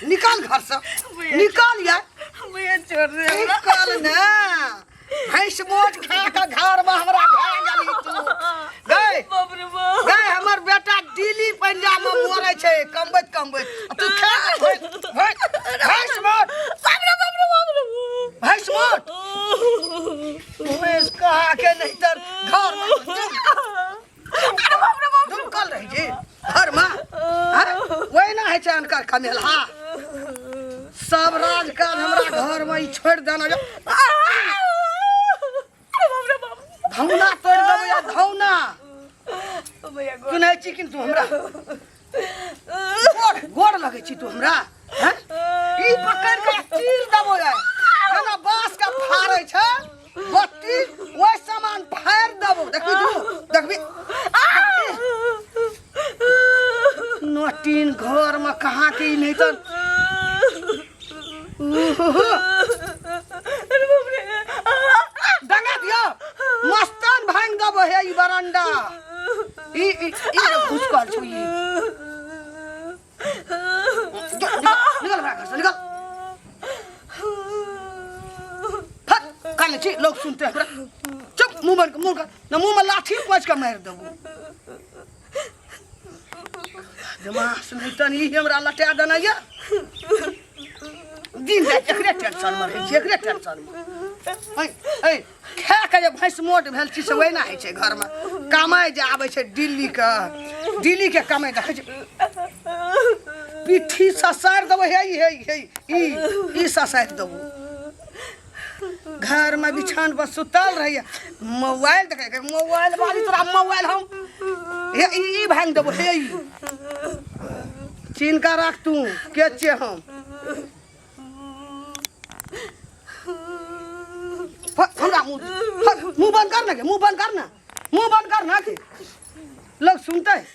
निकाल घर से निकाल यार भैया छोड़ दे निकाल ना भैंस मोट खा के घर में हमरा भे गेली तू गए बाप रे बाप गए हमर बेटा दिल्ली पंजाब में मरे छे कमबैत तू खा भैंस मोट भैंस मोट भैंस कहा के नहीं तर घर में दुमकल रही जी घर में वही ना है अनकर खमेला सब राजकाज हमरा घर में ही छोड़ देना धौना तोड़ देबो या धौना भैया तू नहीं चिकिन तू हमरा गोड़ लगे छी तू हमरा हैं ई पकड़ के तीर देबो या जेना बांस का फाड़ै छै बत्ती ओइ सामान फाड़ देबो देखबी तू देखबी नोटिन घर में कहाँ के नहीं तो दंगा दियो मस्तान भांग देबो हे ई बरंडा ई घुस कर छु ई निकल भाग से निकल फट काल छी लोग सुनते हैं चुप मुंह बंद ना मुंह में लाठी पांच का मार देबो दिमाग से नहीं तन ई हमरा लटा देना या दिन रात एकरे टेंशन में रहे एकरे टेंशन में ए खा के जे भैंस मोट भेल छी से वही ना है छे घर में कमाई जे आबै छे दिल्ली के कमाई देखै छे पिठी ससार देबो हे ई ससार देबो घर में बिछान पर सुतल रहिए मोबाइल देखे के मोबाइल वाली तोरा मोबाइल हम हे ई भांग देबो हे ई चिन का रख तू के छे हम हमरा मुंह बंद कर ना मुंह बंद करना के लोग सुनते हैं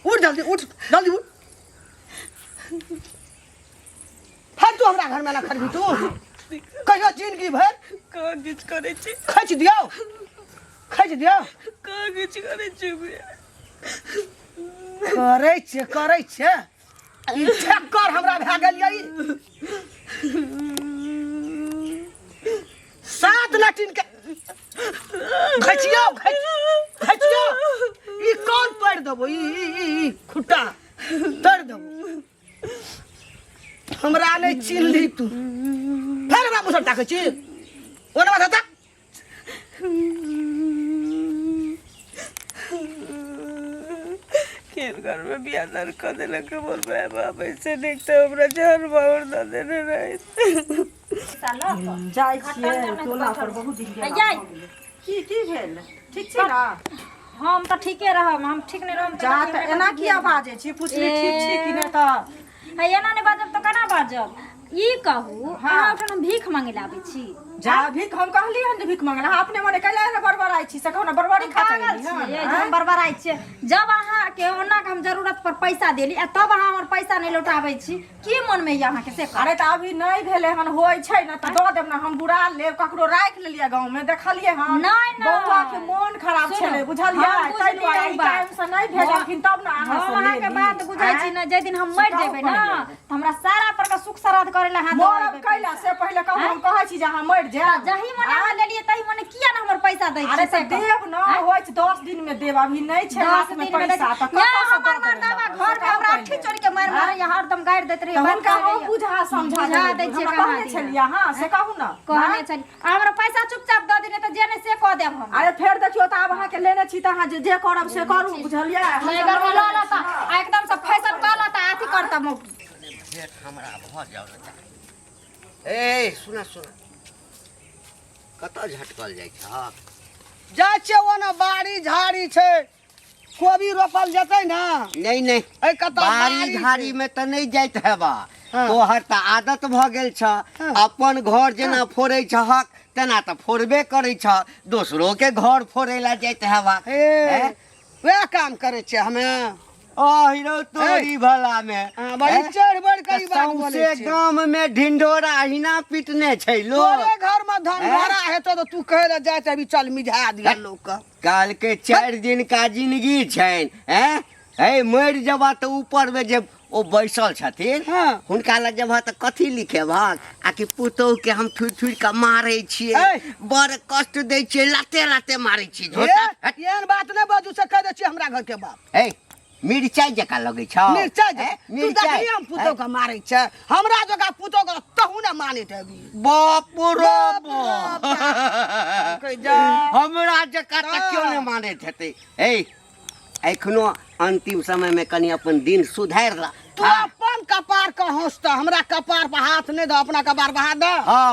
उठ जल्दी उठ फिर तू हमरा घर में ना खरबी तू कहियो जिंदगी भर कागज करे छी खच दियो कागज करे छी करे छे ई ठक्कर हमरा भे गेल यही 7 लटिन के खचियो ई कौन पड़ देबो ई खुट्टा तोड़ देबो हमरा नहीं चिन्हली तू फिर हमरा मुसर ताकै छी ओना बात था खेल घर में बिया दर कर देला के बोल बाप ऐसे देखते हमरा जहर बावर द देने रहे जाय छियै टोला पर बहुत दिन गेल की भेल ठीक छी ना हम तो ठीके रहब हम ठीक नहीं रहब जा त एना किया बाजे छी पूछली ठीक छी कि नै त है एना नहीं बाजब तो केना बाजब ई कहू अहाँ ओठन भीख मांगे लाबै छी जा भीख हम कहली हन जे भीख मांगला अपने मने कैला रे बरबराई छी से कहू ना बरबरी खाता छी हम बरबराई छी जब अहाँ के ओना के हम जरूरत पर पैसा देली तब अहाँ हमर पैसा नहीं लौटाबै छी की मन में अहाँ के से अरे त अभी नहीं भेले हन होय छै ना त द देब ना हम बुरा लेब ककरो राख लेलिए गांव में देखलिए हन नहीं बौआ के मन खराब छले बुझलिए तै दुआरे ई टाइम से नहीं भेजलखिन तब ना अहाँ से अहाँ के बात बुझाई छी ना जे दिन हम मर जेबै ना त हमरा सारा पर का सुख श्राद्ध करेला हाथ मरब कैला से पहले कहू हम कहै छी जे अहाँ मर जा जही मने हम लेलिए तही मने किया ना हमर पैसा दै छी अरे से देब ना होय छै 10 दिन में देब अभी नहीं छै हाथ में पैसा त कत से हमर मर्दावा घर में हमरा अठी चोरी के मार या हरदम गाड़ दैत रही हम का हम बुझा समझा दै छी कहने छलिए हां से कहू ना कहने छली हमरा पैसा चुपचाप द देने त जेने से क देब हम अरे फेर देखियो त अब अहाँ के लेने छी त अहाँ जे करब से करू बुझलिए अगर में ल लता एकदम से फैशन क लता आथी करता मो हमरा भ जाओ ए सुना कत झटकल जाय छ जाय छै ओना बाड़ी झाड़ी छै कोबी रोपल जतै ना नहीं ए कत बाड़ी झाड़ी में त नहीं जाइत हेबा तोहर त आदत भ गेल छ अपन घर जेना फोड़ै छ हक तेना त फोड़बे करै छ दोसरो के घर फोड़े ला जाइत हेबा वे काम करे छे हमें हिरो तोरी भला में बड़ी चढ़ बढ़ करी बात बोले से गांव में ढिंढोरा हिना पिटने छै लोग तोरे घर में धन भरा हेतो तो तू कहे ला जाय अभी चल मिझा दिया लोग का काल के 4 दिन का जिंदगी छैन हैं है मर जबा तो ऊपर में जे ओ बैसल छथिन हाँ। हुनका लग जबा तो कथी लिखेबहक आ कि पुतोह के हम थुड़ के मारे छियै ऐ। बड़ कष्ट दै छियै लाते लाते मारे छी झोटा हट। एहन बात नहीं बाजू से कह दे छी हमरा घर के बाप है मिरचाई जका लगे छ मिर्चाई हैं? तू देखली हम पुतो के मारे छ हमरा जगह पुतो के तहु ना माने देबी बाप रे बाप। बाप कह जा हमरा जका त क्यों नहीं माने हेतै ए एखनो अंतिम समय में कनी अपन दिन सुधार ला तू अपन कपार का हंसता हमरा कपार पर हाथ नहीं दो अपना कपार पर हाथ दे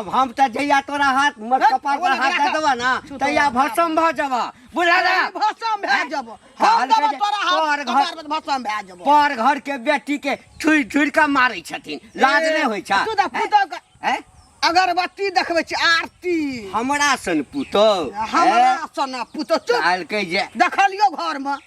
हम त जइया तोरा हाथ मत हैं? कपार पर हाथ दे देबा ना तैया भसम भ जाबा बुझला ना भसम भे जब हाल हम के देबो जे तोरा हाथ तोहर कपार घर- पर भसम भे जब पर घर के बेटी के छुई के मारै छथिन लाज नहीं होय छ तू द पुतो के हैं? अगरबत्ती देखबै छी आरती हमरा सन पुतो हमरा सना पुतो चुप काल के जे देखलियो घर में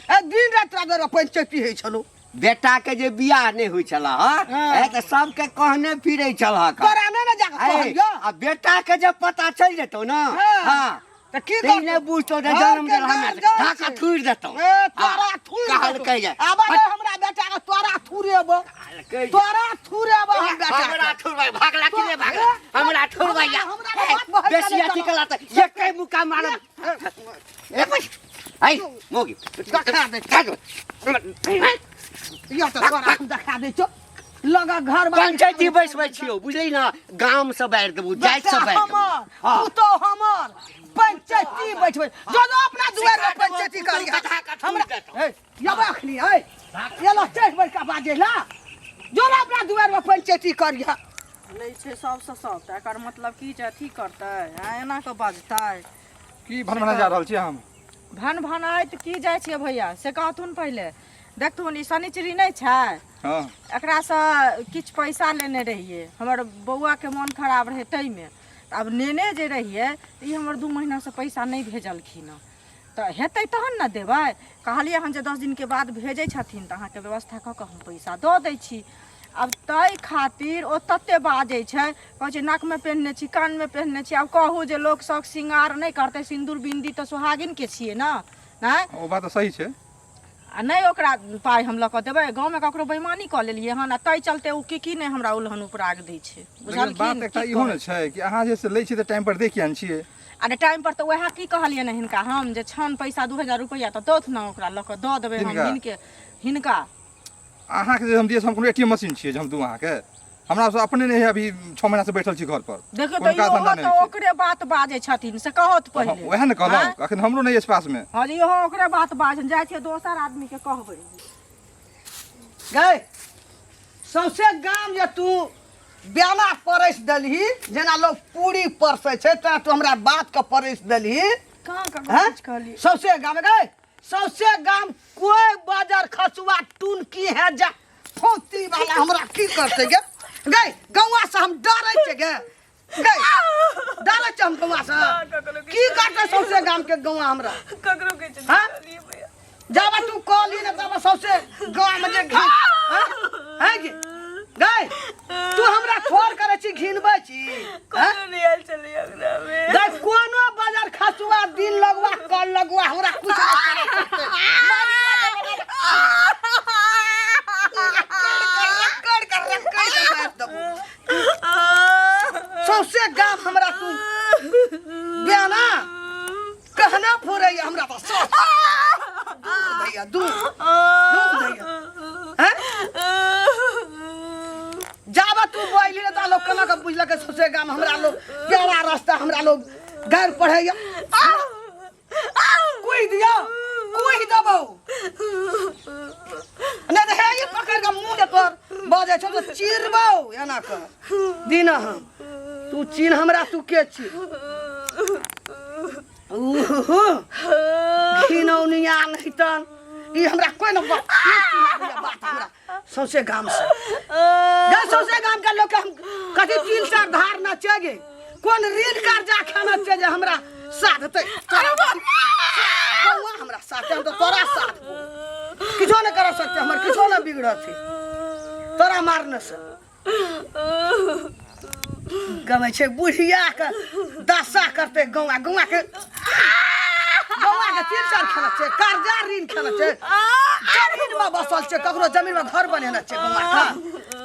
ए दिन रात अगर पंचायती है छलो बेटा के जे बियाह नहीं हुई छला हाँ। त सबके कहने फिरे छला का तोरा नहीं ना जाके कहलियो आ बेटा के जब पता चल जेतौ ना हाँ। हाँ त की तै ने बुझतो जे जन्म देल हमे ढाका थुड़ देतौ ए तोरा थूर कहल कह जाय आबे हमरा बेटा के तोरा थूरेबो तोरा थूरेबो हम बेटा हमरा थुड़बै भागला कि नहीं भागला हमरा थुड़बै हमरा बेसी अथी कला त एकै मुका मारब ए भाई आई मोगी देखा दे यो त तोरा हम देखा दे छो लगा घर में पंचायती बैसबै छियौ बुझली ना गाम से बाहर देबू जाइत से बाहर हमर हाँ। तू तो हमर पंचायती बैठबै जो जो अपना दुआर में पंचायती करिया हमरा ए यबा अखनी ए येला चढ़ बैठ का बाजेला जो ना अपना दुआर में पंचायती करिया लै छै सबसँ सब तऽ एकर मतलब की छै अथी करतै एना कऽ बाजतै की भनभना जा रहल छी हम भन भनाइत की जाइ छियै भैया से कहथुन पहिले देखथुन ई शनिचरी नहीं छै हाँ एकरासँ किछु पैसा लेने रहिए हमर बौआके मोन खराब रहै ताहिमे अब नेने जे रहिए तऽ ई हमर 2 महीनासँ पैसा नहीं भेजलखिन हँ तऽ हेतै तहन ने देबै कहलिए हन जे 10 दिनके बाद भेजै छथिन तऽ अहाँके व्यवस्था कऽ कऽ हम पैसा दऽ दै छी अब ताहि खातिर ओ तते बाजै छै कहै छै नाकमे पहिनने छी कानमे पहिनने छी आब कहू जे लोक शौक श्रृंगार नहीं करतै सिन्दूर बिन्दी तऽ सोहागिनके छियै ने नहीं ओ बात तो सही छै आ नहीं ओकरा पाइ हम लऽ कऽ देबै गाँवमे ककरो बेईमानी कऽ लेलियै हन आ ताहि चलते ओ की नहीं हमरा उल्हन उपराग दै छै लेकिन बात एकटा इहो ने छै कि अहाँ जे से लै छी तऽ टाइम पर देखिए आन छियै अरे टाइम पर तऽ वएह की कहलियै ने हिनका हम जे छन पैसा 2000 रुपैया तऽ दौथ ने ओकरा लऽ कऽ दऽ देबै हम हिनका अहाँके जे हम दिए हम कोनो एटीएम मशीन छियै जे हम दू अहाँके हमरा से अपने नहीं अभी 6 महीना से बैठल छी घर पर देखियौ कोनो तऽ काज इहो धंधा नहीं तऽ छै। ओकरे बात बाजै छथिन से कहत पहिले वएह ने कहलहुँ अखन हमरो नहीं अछि पास में हाँ जी इहो ओकरे बात बाजन जाइ छै दोसर आदमी के कहबै गए सौसे गाम जे तू ब्याना परस देलही जेना लोग पूरी परसै छै तेना तू हमरा बात के परस देलही कहाँ हैं? कहाँ कहलियै सौसे गाम गए सौसे गाम कोई बाजार खसुआ टून की है जा फोती वाला हमरा की करते गे गए गौवा से हम डरै छै गे गए डरै छै हम गौवा से की करते सौसे गाम के गौवा हमरा ककरो के छै हाँ? जब तू कहली ना तब सौसे गाँव में जे घी है गे गए तू हमरा ठोर करे छी घिनबै छी हैं? कोनो नहीं आयल चली हमरा में गए कोनो बाजार खसुआ दिन लगवा कल लगवा हमरा कुछ नहीं करे सकते सौसे गाम हमरा तू ब्याना कहना फोड़े हमरा तो सब दूध भैया दूध भैया हैं जाबा तू बोइली ना लोग कना के बुझल के सौसे गाम हमरा लोग प्यारा रास्ता हमरा लोग घर पढ़ैया कोई दिया कोई दबो ना दे ये पकड़ के मुंह पर बाजे छ तो चिरबो एना कर दिन हम तू चिन्ह हमरा तू के छी ओहो घिनौनिया नहीं तन ई हमरा कोई न बात हमरा सौसे गाम से गे सौसे गाम के लोग हम कथी 3-4 धार न चगे कोन ऋण कर्जा खाना चगे हमरा साथ ते बउआ हमरा साथ हम तो तोरा साथ किछो न कर सकते हमर किछो न बिगड़त है तोरा मारने से गमे छे बुढ़िया के दशा करते गौवा गौवा के 3-4 खाना छे कर्जा ऋण खाना छे जमीन में बसल छे ककरो जमीन में घर बनेना छे गौवा का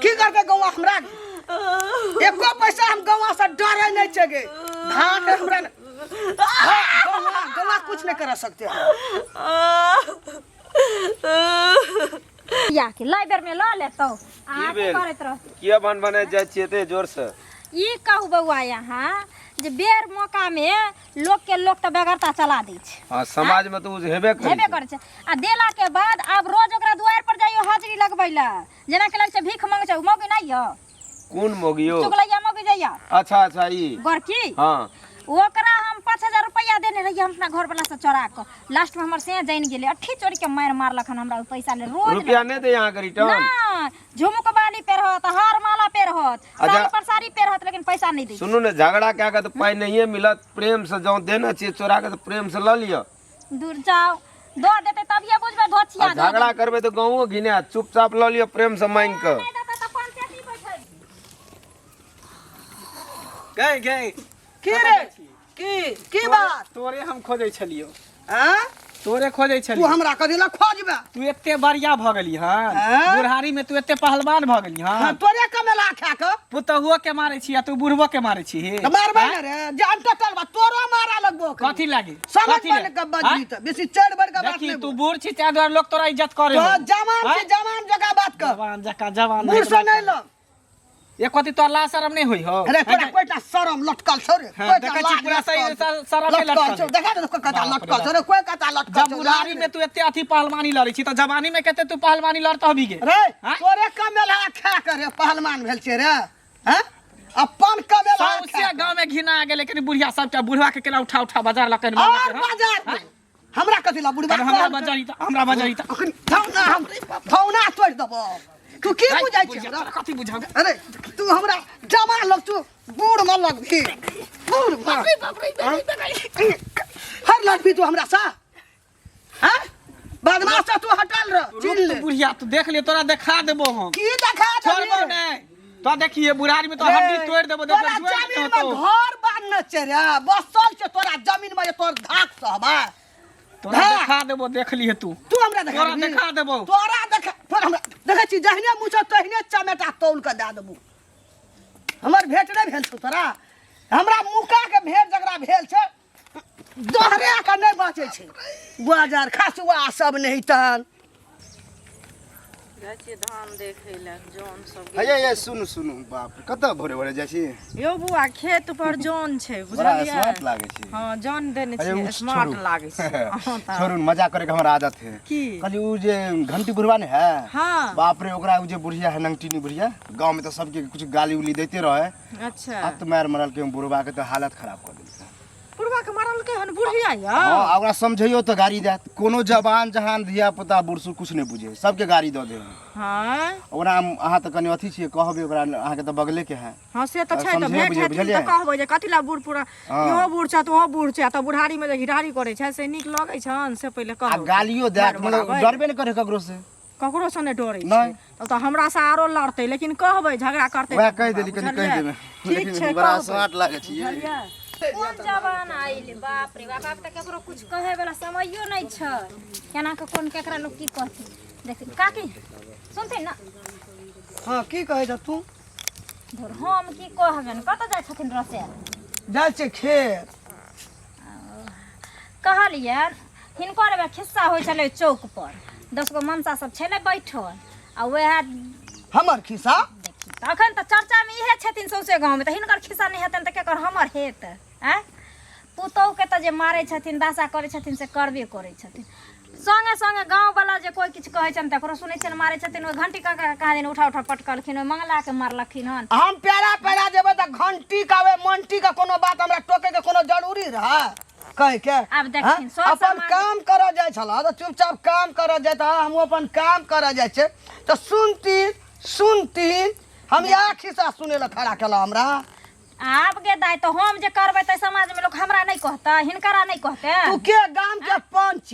की करके गौवा हमरा एको पैसा हम गौवा से डरे नहीं छे गे धाक हमरा गौवा कुछ नहीं कर सकते या के लाई बेर में ल लेतो आ के करत रह किया बन बने जाय छिए ते जोर से ई कहू बउआ यहाँ जे बेर मौका में लोग त बेगरता चला दै छै हां समाज में तो हेबे करे छै आ देला के बाद अब रोज ओकरा दुआर पर जाइयो हाजिरी लगबैला जेना के लग छै भीख मांगे छै मौगी नहीं य कौन मोगियो चुगलैया मौगी जाइया अच्छा ई गोरकी हां ओकरा हम 5000 रुपया देने रहिए हम अपना घर वाला से चोरा के लास्ट में हमर से जान गेले अठी चोरी के मार मारलक हमरा पैसा ले रोज रुपया नहीं दे यहां के रिटर्न ना झुमक बाली पे रहत हार माला पे रहत साड़ी पर साड़ी पे रहत लेकिन पैसा नहीं दे सुनो ने झगड़ा क्या का तो पाई नहीं मिलत प्रेम से जाओ देना चाहिए चोरा के तो प्रेम से ल लियो दूर जाओ दो देते तब ये बुझबे धोछिया दो झगड़ा करबे तो गांवो घिने चुपचाप ल लियो प्रेम से मांग के नहीं देते तो पंचायती बैठे गए की रे की बात तोरे हम खोजे छलियो हां तोरे खोजे तू छलियो हमरा कदिला खोजबे तू एते बढ़िया भ गेली हां बुढ़ारी में तू एते पहलवान भ गेली हां तोरे कमेला खा के पुतहुओ के मारे छी तू बुढ़बो के मारे छी तो मारबे ना रे जान टटल बा तोरो मारा लगबो कथी लागी समझ में के बजली त बेसी चढ़ बढ़ के बात देखी नहीं तू बूढ़ छी त्या द्वारा लोग तोरा इज्जत करे तो जवान से जवान जगह बात कर जवान जका जवान बूढ़ से नहीं लो ये कथी तोर ला शरम नहीं होई हो अरे तोरा कोइटा शरम लटकल छोरे हाँ, देखै छी पूरा सही शरम नहीं लटकल छौ देखा दे कोई कता लटकल छोरे कोई कता लटकल जब बुढ़ारी में तू एते अथी पहलवानी लड़ी छी तो जवानी में केते तू पहलवानी लड़त हबी गे रे हाँ? तोरे कमेला खा करे पहलवान भेल छे रे हैं अपन कमेला सौंसे गांव में घिना गेले लेकिन बुढ़िया सबटा बुढ़वा के केना उठा बाजार लकन और बाजार हमरा कथि ला बुढ़वा हमरा बाजारी त फौना तोड़ दबो तू की बुझाइ छै कथी बुझाओ अरे तू हमरा जवान लोग तू बूढ़ में लग भी बूढ़ हर लग भी तू हमरा सा हैं बदमाश तू हटल र चिन ले बुढ़िया तू देख ले तोरा देखा देबो हम की देखा छोड़बो नहीं तो देखिए बुढ़ारी में तो हड्डी तोड़ देबो तोरा जमीन में घर बांधने छै रे बसल छै तोरा जमीन में तोर धाक सहबा तोरा देखा देबो देख लिए तू हमरा तोरा देखा देबो तोरा देखा तोरा हमरा देखै छी जहने मुछ तहने चमेटा तौल के दे देबू हमर भेट नहीं भेल छौ तोरा हमरा मुका के भेट जकरा भेल छै दोहरे के नहीं बचै छै बाजार खसुआ सब नहीं तन जाछी धान देखे ले जोन सब ये सुनु बाप कत भोरे भोरे जाइ छी यो बुआ खेत पर जोन छै बड़ा बुझलियै स्मार्ट लागे छी हां जोन देने अरे छी उ स्मार्ट छोड़ू। लागे छै छोड़ू मजा करे के हमरा आदत है की कल उ जे घंटी बुढ़वा ने है हां बाप रे ओकरा उ जे बुढ़िया है नंगटीनी बुढ़िया गांव में तो सबके कुछ गाली उली देते रहे अच्छा अब तो मार मरल के बुढ़वा के तो हालत खराब कर देलकै पुरवा के मारल के हन बुढ़िया या हां ओकरा समझैयो तो गाड़ी देत कोनो जवान जहान धिया पुता बुढ़सु कुछ नहीं बुझे सबके गाड़ी दे दे हां ओकरा अहाँ तो कनी अथी छिए कहबे ओकरा अहाँ के तो बगले के है हां से तो छै तो समझे भेट है बुझलियै? तो कहबै जे कथि ला बूढ़ पूरा हाँ। इहो बूढ़ छै तो ओहो बूढ़ छै तो बुढ़ारी में जे हिरारी करे छै से नीक लगै छन से पहिले आ कहबै गालियो देत मतलब डरबे नहीं करे ककरो से ककरो से नहीं डरै छै नहीं। तब तो हमरा से आरो लड़तै लेकिन कहबै झगड़ा करतै वह कह देली कनी कह देबे ठीक छै बड़ा कहबै। स्मार्ट लागे छी कोन जवान आइल बाप रे बाप आब त केकरो कुछ कहे वाला समयो नहीं छ केना के कोन केकरा लोग की कहते देख काकी सुनते ना हां की कहै छ तू धर हम की कहबन कत जाय छथिन रसे जाइ छै खेत कहलिए हिनकर बे खिस्सा होइ छलै चौक पर 10 गो ममसा सब छलै बैठल आ वएह हमर खिस्सा देखी तखन त चर्चा में इहे छथिन सौसे गांव में त हिनकर खिस्सा नहीं हेतन त केकर हमर हेत हैं पुतौ के त जे मारै छथिन दासा करै छथिन से करबे करै छथिन संगे संगे गांव वाला जे कोई किछ कहै छन तकरो सुनै छन मारै छथिन ओ घंटी का कहा दिन उठा पटकलखिन ओ मंगला के मारलखिन हन हम पेड़ा जेबै त घंटी कावे मंटी का कोनो बात हमरा टोके के कोनो जरूरी रहा कह के आब देखिन सब अपन काम कर जाय छला त चुपचाप काम कर जाय त हम अपन काम कर जाय छै त सुनती हम या खिस्सा सुने ला खड़ा केला हमरा आब गे दाई तो हम जे करबै त समाज में लोग हमरा नहीं कहता हिनकरा नहीं कहते तू के गांव के पंच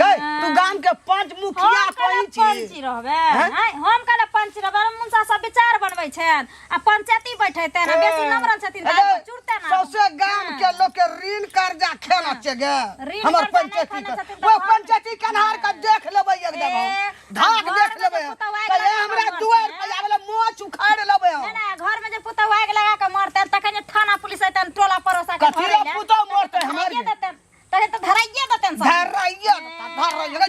गई तू गांव के पंच मुखिया हम कले पंच पंची रहबे हैं हम कले पंची रहबे मुंसा सब विचार बनबे बनबै छन आ पंचायती बैठैते ना बेसी नम्रल छथिन दाइ पर चुरते ना सौसे गांव के लोग के ऋण कर्जा खेला चगे ऋण हमर कर्जा नहीं पंचायती खेला के छथिन तो वो हम- पंचायती कन्हार का देख लेबै एकदम ए, धाक घर देख में लेबै जे पुतौह आगि कहे लगा हमरा के दुआर मरते। पे आवेला मोच उखाड़ लेबै ना ना घर में जे पुतौ आग लगा के मरते तखन थाना पुलिस आइतन टोला परोसा के कथी ला पुतौ मरते हमर धराइए देतन तखन तो धराइए देतन सब धराइए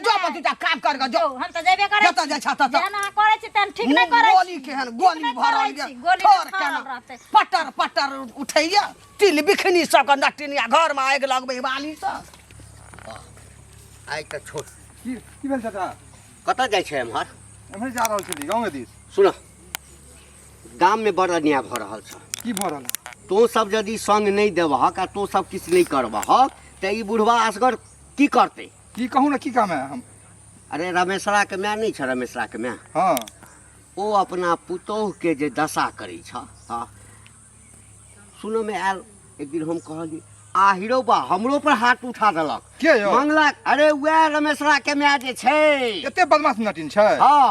जो बतुटा काम कर जो हम तो जेबे करे जतऽ जाइ छतऽ जेहन अहाँ करै छी तेहन ठीक नहि करै छी गोली केहन गोली नहि भरल करै गया छी, गोली ठोर नहि केना भरल रहतै। पटर पटर उठैया तिल बिखनी सब के नटिनिया घर में आगि लगबै बाली सब आइ त छोड़ की भेल चाचा कतऽ जाइ छै एम्हर एम्हर जा रहल छली गाँव दिस सुन गाम में बड़ अन्याय भऽ रहल छ की भऽ रहल है? तो सब यदि संग नहीं देबहक आ तो सब किछु नहीं करबहक तऽ ई बुढ़वा असगर की करते की कहूँ ना की काम है हम अरे रमेशरा के माय नहीं छ रमेशरा के माय हाँ ओ अपना पुतोह के जे दशा करै छ हाँ सुनो में आयल एक दिन हम कहली आ हीरो बा हमरो पर हाथ उठा देलक के यौ मंगला अरे वह रमेशरा के माय जे छै एते बदमाश नटिन छै हाँ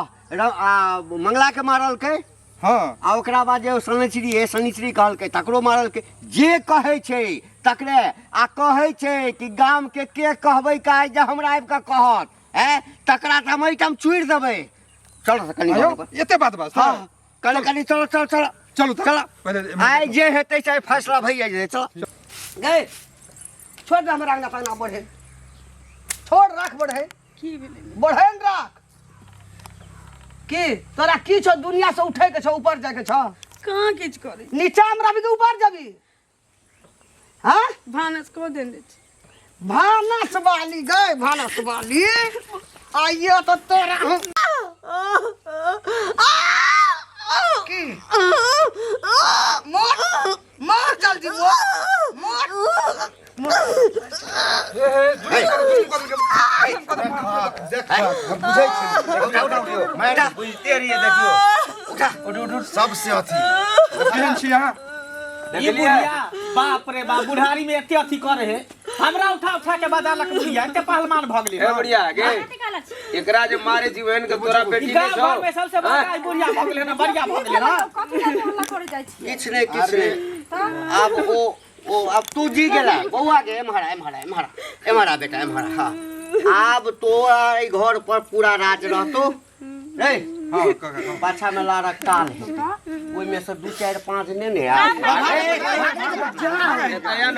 मंगला के मारलकै हाँ आ ओकरा बाद जे शनिचरी कहलकै तकरो मारलकै जे कहै छै तकरे आ कहै छै कि गाम के कहबै काज जे हमरा आबि कऽ कहत तकरा तऽ हम एहिठाम चुड़ि देबै चल कनी आयो घर पर। एते बात बस हाँ कनी कनी चलो चलो चलो चलू तऽ चलो पहिले आइ जे हेतै चाहे फैसला भइ जाइ चलो गए छोड़ दे हमरा अंगना तंगना बढ़े छोड़ राख बढ़े की भेलै बढ़े न राख की तोरा की छौ दुनिया से उठे के छौ ऊपर जाके छौ कहाँ किछु करै नीचा में रही के ऊपर जाबी हाँ भानस कऽ देने छी भानस वाली गए भानस वाली आइए तो तोरा हम की मोर मोर जल्दी मोर सबसे अथी केहन छी अहाँ ये बुढ़िया बाप रे बाप बुढ़ारी में एते अथी करे है हमरा उठा उठा के बजालक बुढ़िया एते पहलवान भ गेलै ए बढ़िया गे एकरा जे मारे छी ओहन के तोरा बेटी गाँव ने घर में सबसे बड़का ई बुढ़िया भ गेलै ना बढ़िया भ गेलै ना कथी लए हल्ला करै जाइ छी किछु नहीं अब ओ अब तू जी गेला बौआ गे एम्हरा बेटा एम्हरा हाँ अब तोरा एहि घर पर पूरा राज रहतो रे हाँ कका पाछा में लारा काल है ओहि में से 2 4 5 ने ने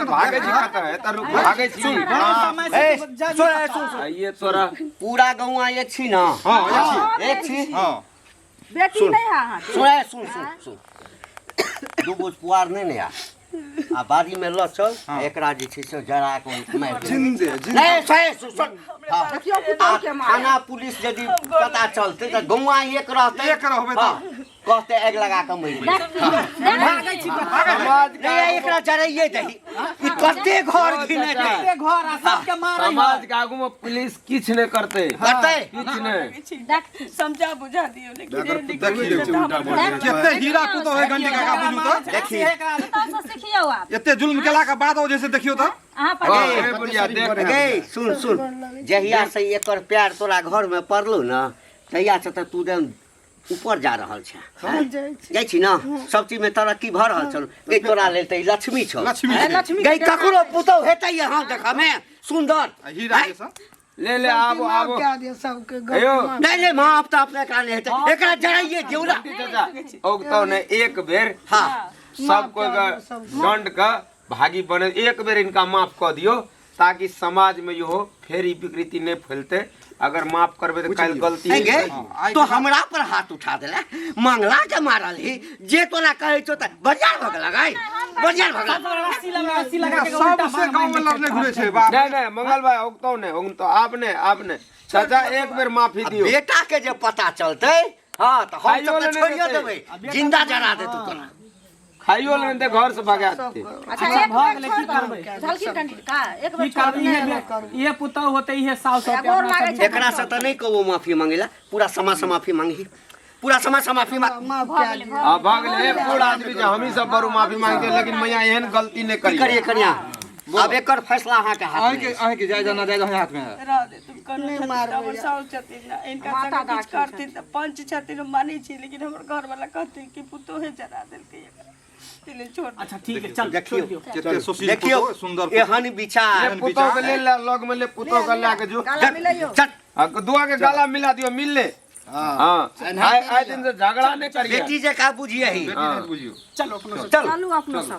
भागे छी कत है त रुक भागे छी समय से सुन आइए तोरा पूरा गौआ एक छी ना हाँ एक छी हाँ बेटी नहीं है अहाँ सुन दू बोझ पुआर नहीं ने आ बाड़ी में ल चल एकरा जे छै से जरा के मार दे जिंदे नहीं सही सुन देखियो पुतौह के मार थाना पुलिस यदि पता चलते तो गौआ एक रहते एक रहबै तऽ। हाँ, कहते आग लगा के मरि नहीं एकरा जराइए दही ई कते घर घिने एते घर आ सबके मारै समाज के आगू में पुलिस किछ नहीं करते करते किछ नहीं समझा बुझा दियो लेकिन केते हीरा कुतो है गंजी काका बुझू तो देखिए तो सीखियो आप एते जुल्म केला के बाद जैसे देखियो तो अहाँ पर हां ए बढ़िया देख गे सुन जहिया से एकर प्यार तोरा घर में पड़लो ना तहिया से तो तू एकदम ऊपर जा रहल छै जाइ छी ना सब चीज में तरक्की भ रहल छौ गे तोरा लेल त लक्ष्मी छौ लक्ष्मी गे ककरो पुतौ हेतै यहाँ देखा में सुंदर हीरा जैसा ले आबो आबो क्या दे सबके अयो नहीं माँ अब तो अपने एकरा नहीं हेतै एकरा जराइए दियौ ना चाचा औगतो ने एक बेर हाँ सब कोई दंड का भागी बने एक बेर इनका माफ कर दियो ताकि समाज में यो फेरी विकृति नहीं फैलते अगर माफ करबे तो कल गलती नहीं गे नहीं तो हमरा पर हाथ उठा देला मंगला के मारल ही जे तोला कहै छौ त बजार भगला गाय बजार भगला 80 लगा के उल्टा सबसे गांव में लड़ने घुरे छे बाप नहीं मंगल भाई औगतो ने उन तो आपने चाचा एक बेर माफी दियो बेटा के जे पता चलतै हाँ तो हम खाइयो सब लेने छोड़ियो देतै। देबै जिंदा जरा दे तू तोरा खाइयो लेने दे घर से भगाते अच्छा एक भऽ बेर गेलै छोड़ की करबै दो झलकी कंडी का एक की बेर छोड़ करबी ये पुतौ होते इहे साल सौ गोर लागे छै एकरा से त नहीं कहबो माफी मांगेला पूरा समाज से माफी मांगी पूरा समाज से माफी मांग अब भाग ले बूढ़ आदमी जे हम ही सब बड़ू माफी मांगते लेकिन मैया एहन गलती नहीं की करिए करिए कनिया अब एकर फैसला अहाँ के हाथ में है। आए के जायजा ना जायजा हाथ में है। रह दे तुम कर नहीं मार हमर भैया। साउस छथिन ना इनका माता संग किछ डाकी छै। करथिन त पंच छथिन हम मानै छी लेकिन हमर घर वाला कहथिन कि पुतोहे जरा देलकै एकरा तिले छोड़ दे। अच्छा ठीक है चल देखियो। छोड़ दियो। केते सुशील देखियो फोटो, सुंदर एहन विचार ले पुतो के ले लग में ले पुतो के ला के जो गाला मिलाइयो चट दुआ के गला मिला दियो मिल ले हाँ आए दिन से झगड़ा नहीं करिए बेटी जे का बुझिए ही बेटी नहीं बुझियो। चलो अपना चल चलू अपनो सब